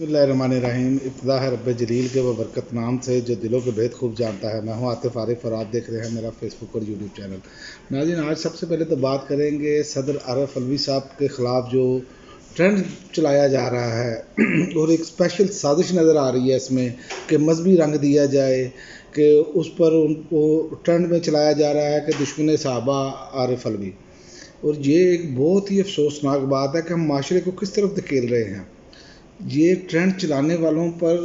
बिस्मिल्लाहिर्रहमानिर्रहीम। इब्तिदा है रब्बे जलील के व बरकत नाम से जो दिलों के भेद खूब जानता है। मैं हूं आतिफ आरिफ और आप देख रहे हैं मेरा फेसबुक और यूट्यूब चैनल। नाज़रीन, आज सबसे पहले तो बात करेंगे सदर आरिफ अलवी साहब के ख़िलाफ़ जो ट्रेंड चलाया जा रहा है और एक स्पेशल साजिश नज़र आ रही है इसमें कि मजहबी रंग दिया जाए, कि उस पर उनको ट्रेंड में चलाया जा रहा है कि दुश्मन सहाबा आरिफ अलवी। और ये एक बहुत ही अफसोसनाक बात है कि हम माशरे को किस तरफ धकेल रहे हैं। ये ट्रेंड चलाने वालों पर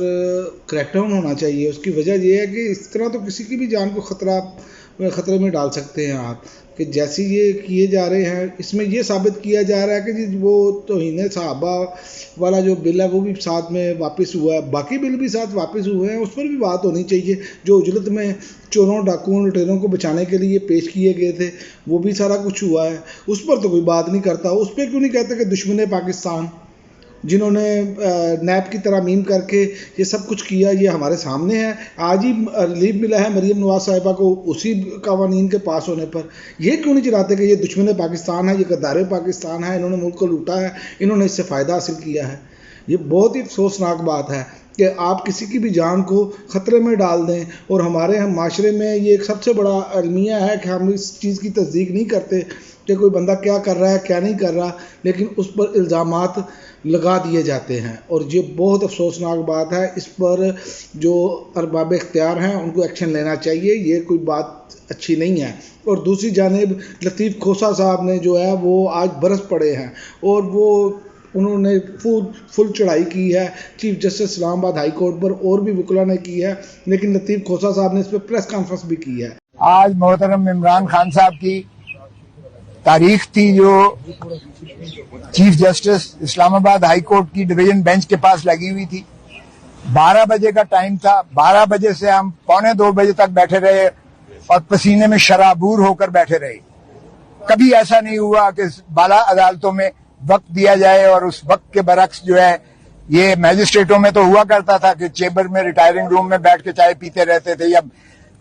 क्रैकडाउन होना चाहिए। उसकी वजह यह है कि इस तरह तो किसी की भी जान को ख़तरे में डाल सकते हैं आप, कि जैसे ये किए जा रहे हैं। इसमें ये साबित किया जा रहा है कि जी वो तौहीन सहाबा वाला जो बिल है वो भी साथ में वापस हुआ है, बाकी बिल भी साथ वापस हुए हैं। उस पर भी बात होनी चाहिए। जो उजलत में चोरों डाकुओं लुटेरों को बचाने के लिए पेश किए गए थे वो भी सारा कुछ हुआ है, उस पर तो कोई बात नहीं करता। उस पर क्यों नहीं कहते कि दुश्मन पाकिस्तान जिन्होंने नैब की तरह मीम करके ये सब कुछ किया, ये हमारे सामने है। आज ही रिलीफ मिला है मरीम नवाज साहिबा को उसी कवानीन के पास होने पर। ये क्यों नहीं चलाते कि ये दुश्मन पाकिस्तान है, ये गद्दार पाकिस्तान है, इन्होंने मुल्क को लूटा है, इन्होंने इससे फ़ायदा हासिल किया है। ये बहुत ही अफसोसनाक बात है कि आप किसी की भी जान को ख़तरे में डाल दें। और हमारे हम माशरे में ये एक सबसे बड़ा अलमिया है कि हम इस चीज़ की तस्दीक नहीं करते कि कोई बंदा क्या कर रहा है क्या नहीं कर रहा, लेकिन उस पर इल्ज़ामात लगा दिए जाते हैं। और ये बहुत अफसोसनाक बात है। इस पर जो अरबाब इख्तियार हैं उनको एक्शन लेना चाहिए। ये कोई बात अच्छी नहीं है। और दूसरी जानिब लतीफ़ खोसा साहब ने जो है वो आज बरस पड़े हैं और वो उन्होंने फुल चढ़ाई की है chief justice Islamabad high court पर, और भी वकीलों ने की है, लेकिन लतीफ़ खोसा साहब ने इस पर प्रेस कॉन्फ्रेंस भी की है। आज मोहतरम इमरान खान साहब की तारीख थी जो chief justice Islamabad high court की डिवीजन बेंच के पास लगी हुई थी। 12 बजे का टाइम था। 12 बजे से हम 1:45 बजे तक बैठे रहे और पसीने में शराबूर होकर बैठे रहे। कभी ऐसा नहीं हुआ कि बाला अदालतों में वक्त दिया जाए, और उस वक्त के बरक्स जो है ये मैजिस्ट्रेटों में तो हुआ करता था कि चेंबर में रिटायरिंग रूम में बैठ के चाय पीते रहते थे या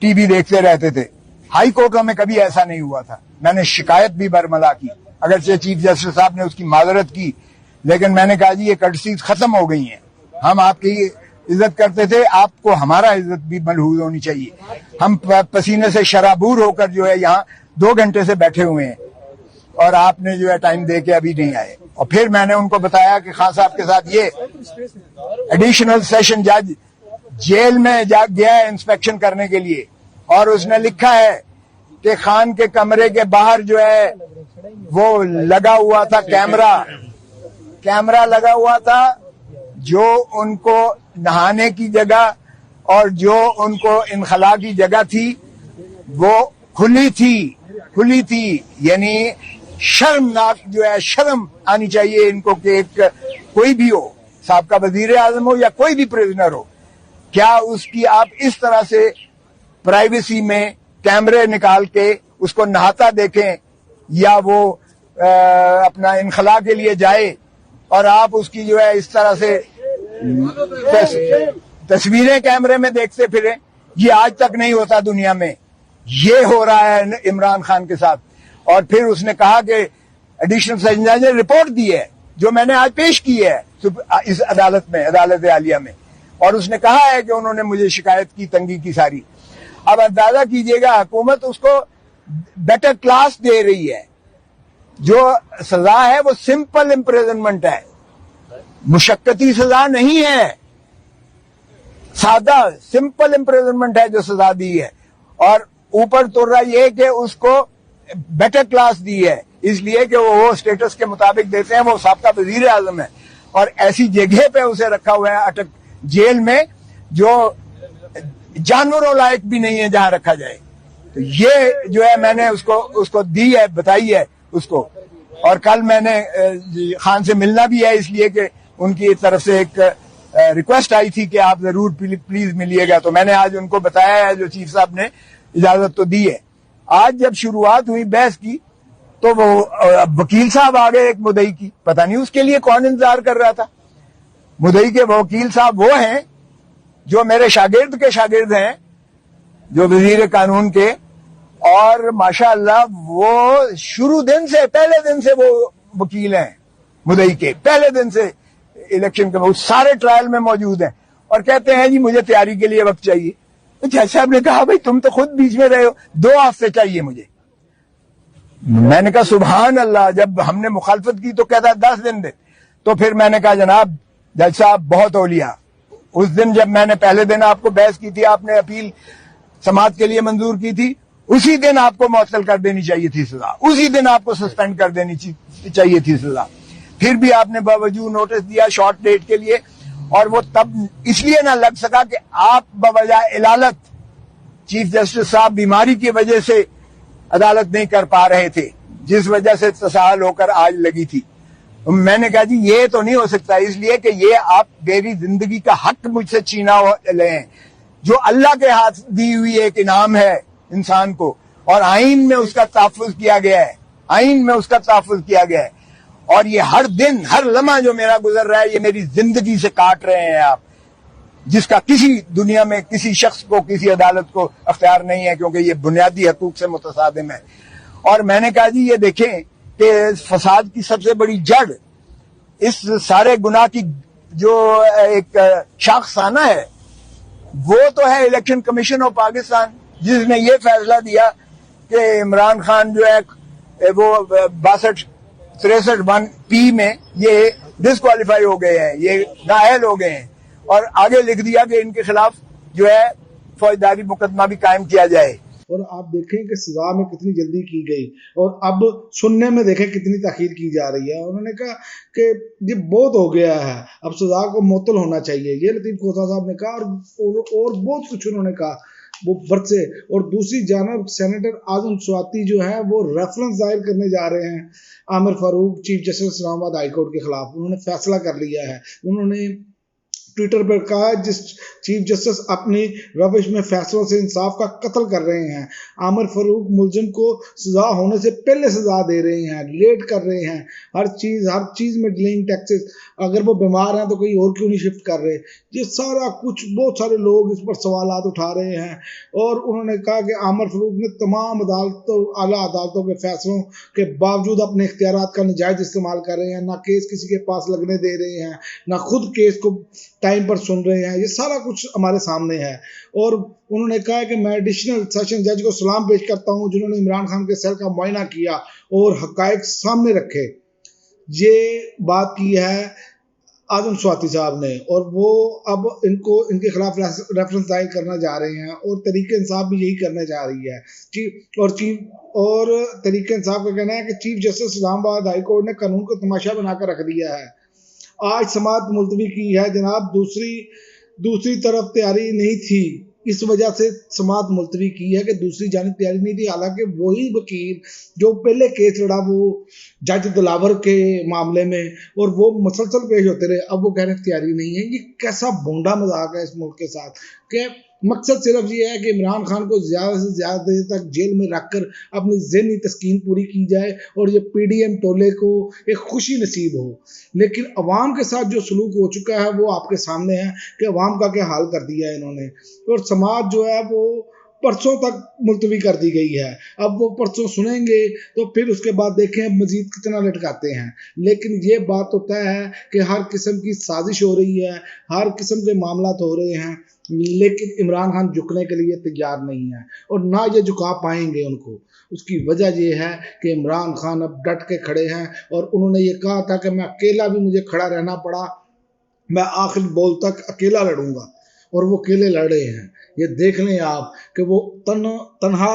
टीवी देखते रहते थे। हाई कोर्टों में कभी ऐसा नहीं हुआ था। मैंने शिकायत भी बरमला की, अगरचे चीफ जस्टिस साहब ने उसकी माजरत की, लेकिन मैंने कहा जी ये कर्टसीज खत्म हो गई हैं। हम आपकी इज्जत करते थे, आपको हमारा इज्जत भी मलहूज होनी चाहिए। हम पसीने से शराबूर होकर जो है यहाँ 2 घंटे से बैठे हुए हैं और आपने जो है टाइम दे के अभी नहीं आए। और फिर मैंने उनको बताया कि खान साहब के साथ ये एडिशनल सेशन जज जेल में गया है इंस्पेक्शन करने के लिए, और उसने लिखा है कि खान के कमरे के बाहर जो है वो लगा हुआ था कैमरा लगा हुआ था, जो उनको नहाने की जगह और जो उनको इनखला की जगह थी वो खुली थी। यानी शर्मनाक जो है, शर्म आनी चाहिए इनको कि एक कोई भी हो, साबका वजीर आजम हो या कोई भी प्रिजनर हो, क्या उसकी आप इस तरह से प्राइवेसी में कैमरे निकाल के उसको नहाता देखें या वो अपना इनखला के लिए जाए और आप उसकी जो है इस तरह से तस्वीरें कैमरे में देखते फिरें। ये आज तक नहीं होता दुनिया में, ये हो रहा है इमरान खान के साथ। और फिर उसने कहा कि एडिशनल सेशन जज ने रिपोर्ट दी है जो मैंने आज पेश की है इस अदालत में, अदालत आलिया में, और उसने कहा है कि उन्होंने मुझे शिकायत की तंगी की सारी। अब अंदाजा कीजिएगा हुकूमत उसको बेटर क्लास दे रही है। जो सजा है वो सिंपल इम्प्रिजनमेंट है, मुशक्कती सजा नहीं है, सादा सिंपल इम्प्रिजनमेंट है जो सजा दी है। और ऊपर तो रहा ये कि उसको बेटर क्लास दी है इसलिए कि वो स्टेटस के मुताबिक देते हैं, वो साबका वजीर आजम है और ऐसी जगह पे उसे रखा हुआ है अटक जेल में जो जानवरों लायक भी नहीं है जहां रखा जाए। तो ये जो है मैंने उसको दी है, बताई है उसको। और कल मैंने खान से मिलना भी है इसलिए कि उनकी तरफ से एक रिक्वेस्ट आई थी कि आप जरूर प्लीज मिलिएगा, तो मैंने आज उनको बताया है, जो चीफ साहब ने इजाजत तो दी है। आज जब शुरुआत हुई बहस की तो वो वकील साहब आ गए एक मुदई की, पता नहीं उसके लिए कौन इंतजार कर रहा था। मुदई के वकील साहब वो हैं जो मेरे शागिर्द के शागिर्द हैं, जो वजीर कानून के, और माशाअल्लाह वो शुरू दिन से, पहले दिन से वो वकील हैं मुदई के, पहले दिन से इलेक्शन के, सारे ट्रायल में मौजूद हैं और कहते हैं जी मुझे तैयारी के लिए वक्त चाहिए। तो जज साहब ने कहा भाई तुम तो खुद बीच में रहे हो, 2 हफ्ते चाहिए मुझे। मैंने कहा सुभान अल्लाह, जब हमने मुखालफत की तो कहता 10 दिन दे। तो फिर मैंने कहा जनाब जज साहब बहुत औलिया, उस दिन जब मैंने पहले दिन आपको बहस की थी, आपने अपील समाअत के लिए मंजूर की थी, उसी दिन आपको मुअत्तल कर देनी चाहिए थी सजा, उसी दिन आपको सस्पेंड कर देनी चाहिए थी सजा। फिर भी आपने बावजूद नोटिस दिया शॉर्ट डेट के लिए, और वो तब इसलिए ना लग सका कि आप बवजह इलालत चीफ जस्टिस साहब बीमारी की वजह से अदालत नहीं कर पा रहे थे, जिस वजह से तसाहल होकर आज लगी थी। मैंने कहा जी ये तो नहीं हो सकता, इसलिए कि ये आप मेरी जिंदगी का हक मुझसे छीना लें, जो अल्लाह के हाथ दी हुई एक इनाम है इंसान को, और आइन में उसका तहफ़्फ़ुज़ किया गया है, आइन में उसका तहफ़्फ़ुज़ किया गया है। और ये हर दिन हर लम्हा जो मेरा गुजर रहा है, ये मेरी जिंदगी से काट रहे हैं आप, जिसका किसी दुनिया में किसी शख्स को, किसी अदालत को अख्तियार नहीं है, क्योंकि ये बुनियादी हकूक से मुतसादिम है। और मैंने कहा जी ये देखें कि फसाद की सबसे बड़ी जड़, इस सारे गुनाह की जो एक शाखसाना है, वो तो है इलेक्शन कमीशन ऑफ पाकिस्तान, जिसने ये फैसला दिया कि इमरान खान जो है वो 62-63(1) में ये डिस्क्वालीफाई हो गए हैं, ये नाअहल हो गए हैं, और आगे लिख दिया कि इनके खिलाफ जो है फौजदारी मुकदमा भी कायम किया जाए। और आप देखें कि सजा में कितनी जल्दी की गई, और अब सुनने में देखें कितनी ताखीर की जा रही है। उन्होंने कहा कि ये बहुत हो गया है, अब सजा को मुअत्तल होना चाहिए, ये लतीफ़ खोसा साहब ने कहा, और बहुत कुछ उन्होंने कहा वो बर्थ से। और दूसरी जानब सेनेटर आजम स्वाति जो है वो रेफरेंस दायर करने जा रहे हैं Aamir Farooq chief justice Islamabad high court के खिलाफ। उन्होंने फैसला कर लिया है। उन्होंने ट्विटर पर कहा जिस चीफ जस्टिस अपनी रविश में फैसलों से इंसाफ का कत्ल कर रहे हैं, आमिर फारूक मुलजिम को सजा होने से पहले सजा दे रहे हैं, लेट कर रहे हैं, हर चीज़ में डिलेइंग टैक्सेस, अगर वो बीमार हैं तो कहीं और क्यों नहीं शिफ्ट कर रहे, ये सारा कुछ बहुत सारे लोग इस पर सवालात उठा रहे हैं। और उन्होंने कहा कि आमिर फारूक ने तमाम अदालतों, आला अदालतों के फैसलों के बावजूद अपने इख्तियारात का नाजायज़ इस्तेमाल कर रहे हैं, ना केस किसी के पास लगने दे रहे हैं, ना खुद केस को टाइम पर सुन रहे हैं, ये सारा कुछ हमारे सामने है। और उन्होंने कहा कि मैं एडिशनल सेशन जज को सलाम पेश करता हूं जिन्होंने इमरान खान के सेल का मुआयना किया और हकायक सामने रखे। ये बात की है आजम स्वाति साहब ने, और वो अब इनके खिलाफ रेफरेंस दायर करना जा रहे हैं, और तरीके इंसाफ भी यही करने जा रही है। और तरीके इंसाफ का कहना है कि chief justice Islamabad high court ने कानून को तमाशा बनाकर रख दिया है। आज समाअत मुलतवी की है जनाब, दूसरी तरफ तैयारी नहीं थी, इस वजह से समाअत मुलतवी की है कि दूसरी जानिब तैयारी नहीं थी। हालांकि वही वकील जो पहले केस लड़ा वो जज दिलावर के मामले में, और वो मुसलसल पेश होते रहे, अब वो कह रहे हैं तैयारी नहीं है। ये कैसा भोंडा मजाक है इस मुल्क के साथ, कि मकसद सिर्फ ये है कि इमरान खान को ज़्यादा से ज़्यादा देर तक जेल में रखकर अपनी ज़हनी तस्कीन पूरी की जाए और ये पीडीएम टोले को एक खुशी नसीब हो। लेकिन अवाम के साथ जो सलूक हो चुका है वो आपके सामने है कि अवाम का क्या हाल कर दिया है इन्होंने। और समाज जो है वो परसों तक मुलतवी कर दी गई है। अब वो परसों सुनेंगे तो फिर उसके बाद देखें मजीद कितना लटकाते हैं। लेकिन ये बात तो तय है कि हर किस्म की साजिश हो रही है, हर किस्म के मामलात हो रहे हैं, लेकिन इमरान खान झुकने के लिए तैयार नहीं है और ना ये झुका पाएंगे उनको। उसकी वजह ये है कि इमरान खान अब डट के खड़े हैं, और उन्होंने ये कहा था कि मैं अकेला भी मुझे खड़ा रहना पड़ा, मैं आखिरी बॉल तक अकेला लड़ूंगा, और वो अकेले लड़ रहे हैं। ये देख लें आप कि वो तन्हा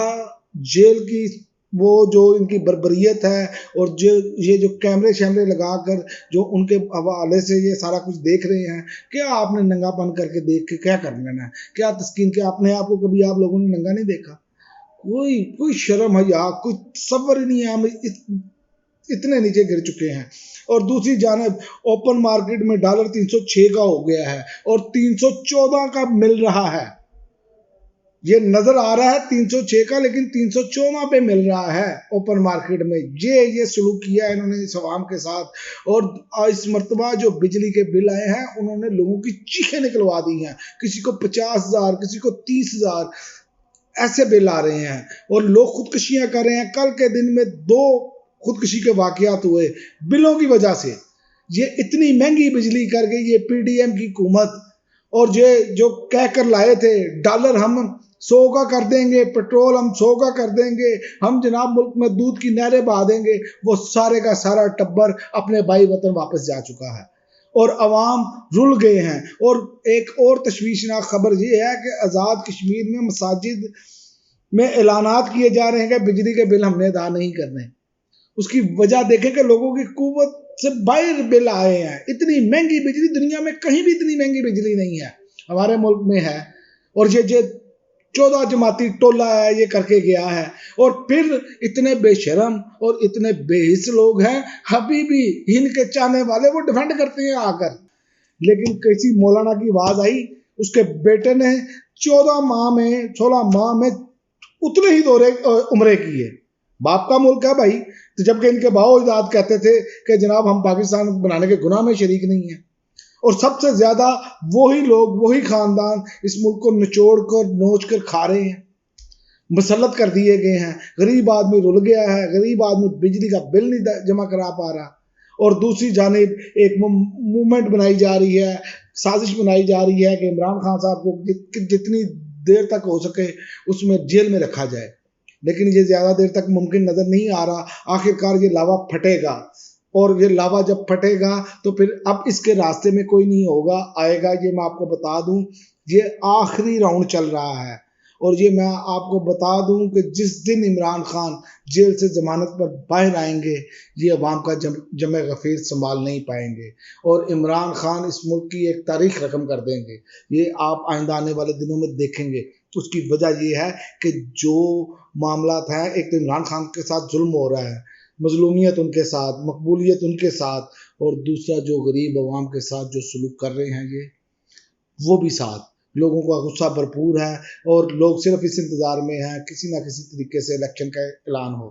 जेल की वो जो इनकी बर्बरियत है, और जो कैमरे शैमरे लगाकर जो उनके हवाले से ये सारा कुछ देख रहे हैं। क्या आपने नंगापन करके देख के क्या कर लेना है? क्या तस्कीन के अपने आप को कभी आप लोगों ने नंगा नहीं देखा? कोई शर्म है या कोई सब्र ही नहीं है। हम इतने नीचे गिर चुके हैं। और दूसरी जानब ओपन मार्केट में डॉलर 306 का हो गया है और 314 का मिल रहा है। ये नजर आ रहा है 306 का, लेकिन 314 पे मिल रहा है ओपन मार्केट में। ये सलूक किया है इन्होंने इस अवाम के साथ। और इस मरतबा जो बिजली के बिल आए हैं उन्होंने लोगों की चीखें निकलवा दी हैं। किसी को 50,000, किसी को 30,000 ऐसे बिल आ रहे हैं, और लोग खुदकुशियां कर रहे हैं। कल के दिन में 2 खुदकुशी के वाकयात हुए बिलों की वजह से। یہ اتنی مہنگی بجلی کر گئی یہ پی ڈی ایم کی حکومت، اور یہ جو کہہ کر لائے تھے ڈالر ہم 100 کا کر دیں گے، پیٹرول ہم 100 کا کر دیں گے، ہم جناب ملک میں دودھ کی نہریں بہا دیں گے، وہ سارے کا سارا ٹبر اپنے بائی وطن واپس جا چکا ہے اور عوام رل گئے ہیں۔ اور ایک اور تشویشناک خبر یہ ہے کہ آزاد کشمیر میں مساجد میں اعلانات کیے جا رہے ہیں کہ بجلی کے بل ہم نے ادا نہیں کرنے۔ اس کی وجہ دیکھیں کہ لوگوں کی قوت سے باہر بل آئے ہیں۔ اتنی مہنگی بجلی دنیا میں کہیں بھی اتنی مہنگی بجلی نہیں ہے، ہمارے ملک میں ہے، اور یہ 14 جماعتی ٹولہ ہے یہ کر کے گیا ہے، اور پھر اتنے بے شرم اور اتنے بے حس لوگ ہیں، ابھی بھی ان کے چاہنے والے وہ ڈیفینڈ کرتے ہیں آ کر۔ لیکن کسی مولانا کی آواز آئی، اس کے بیٹے نے 16 ماہ میں اتنے ہی دورے عمرے کیے۔ باپ کا ملک ہے بھائی، تو جبکہ ان کے باؤ اجداد کہتے تھے کہ جناب ہم پاکستان بنانے کے گناہ میں شریک نہیں ہیں، اور سب سے زیادہ وہی لوگ وہی خاندان اس ملک کو نچوڑ کر نوچ کر کھا رہے ہیں، مسلط کر دیے گئے ہیں۔ غریب آدمی رل گیا ہے، غریب آدمی بجلی کا بل نہیں جمع کرا پا رہا، اور دوسری جانب ایک موومنٹ بنائی جا رہی ہے، سازش بنائی جا رہی ہے کہ عمران خان صاحب کو جتنی دیر تک ہو سکے اس میں جیل میں رکھا جائے، لیکن یہ زیادہ دیر تک ممکن نظر نہیں آ رہا۔ آخرکار یہ لاوا پھٹے گا، اور یہ لاوا جب پھٹے گا تو پھر اب اس کے راستے میں کوئی نہیں ہوگا آئے گا۔ یہ میں آپ کو بتا دوں یہ آخری راؤنڈ چل رہا ہے، اور یہ میں آپ کو بتا دوں کہ جس دن عمران خان جیل سے ضمانت پر باہر آئیں گے یہ عوام کا جمع غفیر سنبھال نہیں پائیں گے، اور عمران خان اس ملک کی ایک تاریخ رقم کر دیں گے۔ یہ آپ آئندہ آنے والے دنوں میں دیکھیں گے۔ اس کی وجہ یہ ہے کہ جو معاملات ہیں، ایک تو عمران خان کے ساتھ ظلم ہو رہا ہے، مظلومیت ان کے ساتھ، مقبولیت ان کے ساتھ، اور دوسرا جو غریب عوام کے ساتھ جو سلوک کر رہے ہیں یہ وہ بھی ساتھ، لوگوں کا غصہ بھرپور ہے، اور لوگ صرف اس انتظار میں ہیں کسی نہ کسی طریقے سے الیکشن کا اعلان ہو۔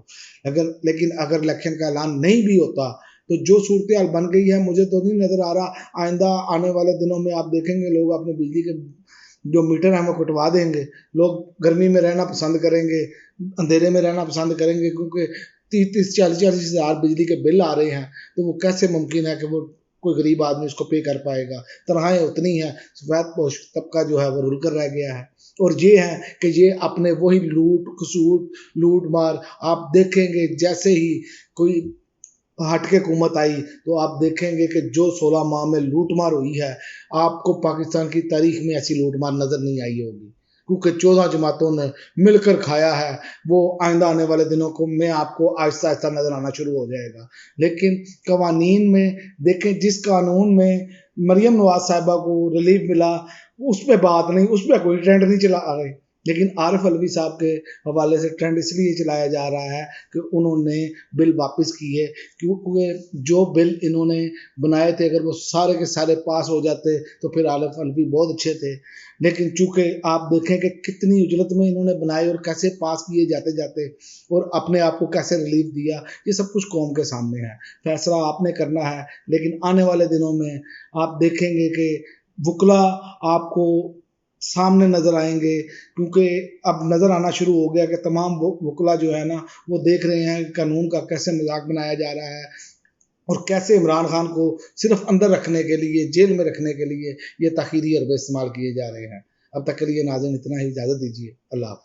لیکن اگر الیکشن کا اعلان نہیں بھی ہوتا تو جو صورتحال بن گئی ہے مجھے تو نہیں نظر آ رہا آئندہ آنے والے دنوں میں آپ دیکھیں گے لوگ اپنے بجلی کے جو میٹر ہیں وہ کٹوا دیں گے، لوگ گرمی میں رہنا پسند کریں گے، اندھیرے میں رہنا پسند کریں گے، کیونکہ 30-40 ہزار بجلی کے بل آ رہے ہیں، تو وہ کیسے ممکن ہے کہ وہ کوئی غریب آدمی اس کو پے کر پائے گا۔ تنہائیں اتنی ہیں، سفید پوش طبقہ جو ہے وہ رل کر رہ گیا ہے، اور یہ ہے کہ یہ اپنے وہی لوٹ مار آپ دیکھیں گے۔ جیسے ہی کوئی ہٹ کے حکومت آئی تو آپ دیکھیں گے کہ جو 16 ماہ میں لوٹ مار ہوئی ہے آپ کو پاکستان کی تاریخ میں ایسی لوٹ مار نظر نہیں آئی ہوگی، کیونکہ 14 جماعتوں نے مل کر کھایا ہے۔ وہ آئندہ آنے والے دنوں کو میں آپ کو آہستہ آہستہ نظر آنا شروع ہو جائے گا۔ لیکن قوانین میں دیکھیں، جس قانون میں مریم نواز صاحبہ کو ریلیف ملا اس پہ بات نہیں، اس پہ کوئی ٹرینڈ نہیں چلا آ گئی، لیکن عارف علوی صاحب کے حوالے سے ٹرینڈ اس لیے چلایا جا رہا ہے کہ انہوں نے بل واپس کیے، کیونکہ جو بل انہوں نے بنائے تھے اگر وہ سارے کے سارے پاس ہو جاتے تو پھر عارف علوی بہت اچھے تھے، لیکن چونکہ آپ دیکھیں کہ کتنی اجلت میں انہوں نے بنائے اور کیسے پاس کیے جاتے جاتے اور اپنے آپ کو کیسے ریلیف دیا، یہ سب کچھ قوم کے سامنے ہے، فیصلہ آپ نے کرنا ہے۔ لیکن آنے والے دنوں میں آپ دیکھیں گے کہ وکلا آپ کو سامنے نظر آئیں گے، کیونکہ اب نظر آنا شروع ہو گیا کہ تمام وکلا جو ہے نا وہ دیکھ رہے ہیں قانون کا کیسے مذاق بنایا جا رہا ہے، اور کیسے عمران خان کو صرف اندر رکھنے کے لیے، جیل میں رکھنے کے لیے یہ تاخیری حربے استعمال کیے جا رہے ہیں۔ اب تک کے لیے ناظرین اتنا ہی، اجازت دیجیے، اللہ حافظ۔